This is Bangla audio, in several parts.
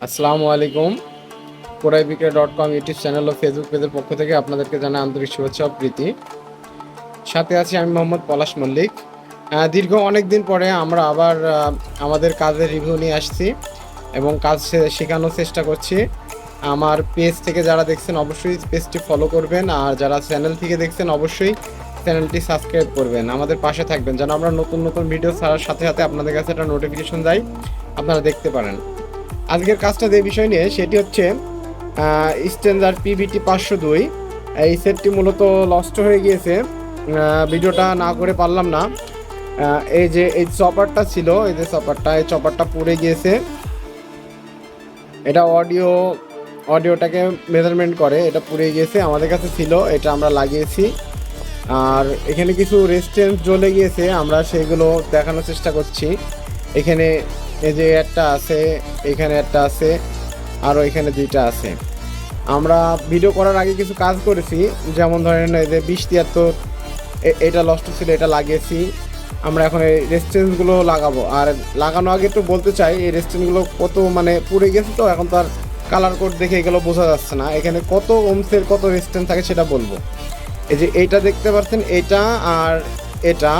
আসসালামু আলাইকুম। কোরাইবিক্রয়.com ইউটিউব চ্যানেল ও ফেসবুক পেজের পক্ষ থেকে আপনাদেরকে জানাই আন্তরিক শুভেচ্ছা ও প্রীতি। সাথে আছি আমি মোহাম্মদ পলাশ মল্লিক। দীর্ঘ অনেক দিন পরে আমরা আবার আমাদের কাজের রিভিউ নিয়ে আসছি এবং কাজ শেখানোর চেষ্টা করছি। আমার পেজ থেকে যারা দেখছেন অবশ্যই পেজটি ফলো করবেন, আর যারা চ্যানেল থেকে দেখছেন অবশ্যই চ্যানেলটি সাবস্ক্রাইব করবেন, আমাদের পাশে থাকবেন যেন আমরা নতুন নতুন ভিডিও ছাড়ার সাথে সাথে আপনাদের কাছে একটা নোটিফিকেশন যায়, আপনারা দেখতে পারেন। আজকের কাজটা যে বিষয় নিয়ে সেটি হচ্ছে স্ট্যান্ডার পিভিটি 502। এই সেটটি মূলত নষ্ট হয়ে গিয়েছে, ভিডিওটা না করে পারলাম না। এই যে এই চপারটা ছিল, এই যে এই চপারটা পুড়ে গিয়েছে। এটা অডিওটাকে মেজারমেন্ট করে, এটা পুড়ে গিয়েছে, আমাদের কাছে ছিল, এটা আমরা লাগিয়েছি। আর এখানে কিছু রেজিস্ট্যান্স জ্বলে গিয়েছে, আমরা সেগুলো দেখানোর চেষ্টা করছি। এখানে এই যে একটা আছে, এখানে একটা আছে, আরও এখানে দুইটা আছে। আমরা ভিডিও করার আগে কিছু কাজ করেছি, যেমন ধরেন এই যে 2073 এটা নষ্ট ছিল, এটা লাগিয়েছি। আমরা এখন এই রেজিস্ট্যান্সগুলো লাগাবো, আর লাগানো আগে একটু বলতে চাই এই রেজিস্ট্যান্সগুলো কত মানে পুড়ে গেছে, তো এখন তো আর কালার কোড দেখে এগুলো বোঝা যাচ্ছে না। এখানে কত ওমসের কত রেজিস্ট্যান্স থাকে সেটা বলবো। এই যে এইটা দেখতে পাচ্ছেন, এটা আর এটা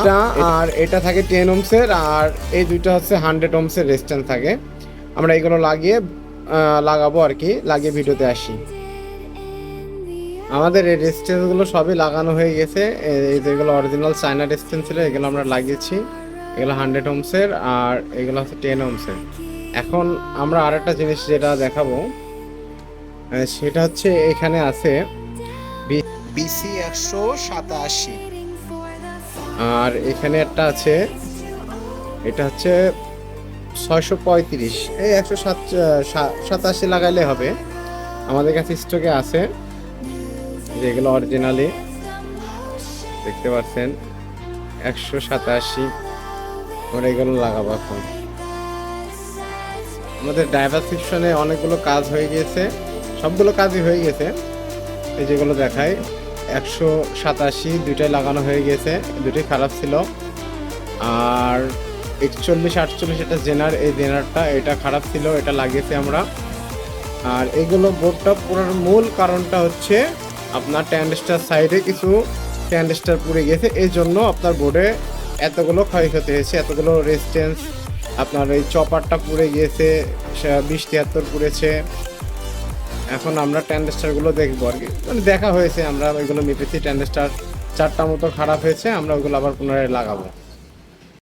আর এটা থাকে 10 ওমসের, আর এই দুইটা হচ্ছে 100 ওমসের রেজিস্ট্যান্স থাকে। আমরা এগুলো লাগাবো আর কি, লাগিয়ে ভিডিওতে আসি। আমাদের এই রেজিস্ট্যান্সগুলো সবই লাগানো হয়ে গেছে। এই যেগুলো অরিজিনাল চায়না রেজিস্ট্যান্স ছিল এগুলো আমরা লাগিয়েছি, এগুলো 100 ওমসের আর এগুলো হচ্ছে 10 ওমসের। এখন আমরা আরেকটা জিনিস যেটা দেখাবো সেটা হচ্ছে এখানে আছে বিসি 187, আর এখানে একটা আছে, এটা হচ্ছে 635। এই 187 লাগাইলে হবে, আমাদের কাছে স্টকে আছে, যেগুলো অরিজিনালি দেখতে পাচ্ছেন 187। আমরা এগুলো লাগাবো এখন। আমাদের ড্রাইভার সেকশনে অনেকগুলো কাজ হয়ে গিয়েছে, সবগুলো কাজই হয়ে গেছে। এই যেগুলো দেখায় 187 দুইটাই লাগানো হয়ে গেছে, দুটোই খারাপ ছিল। আর 4148 এটা জেনার, এই জেনারটা এটা খারাপ ছিল, এটা লাগিয়েছি আমরা। আর এগুলো বোর্ডটা পুরার মূল কারণটা হচ্ছে আপনার ট্যান্ডেস্টার সাইডে কিছু ট্যান্ডেস্টার পুড়ে গেছে, এই জন্য আপনার বোর্ডে এতগুলো ক্ষয়ক্ষতি হয়েছে, এতগুলো রেজিস্ট্যান্স। আপনার এই চপারটা পুড়ে গিয়েছে, 2073 পুড়েছে। এখন আমরা ট্যান্ডেস্টারগুলো দেখবো আর কি, মানে দেখা হয়েছে, আমরা ওইগুলো মেপেছি, ট্যান্ডেস্টার 4টা মতো খারাপ হয়েছে, আমরা ওইগুলো আবার পুনরায় লাগাবো।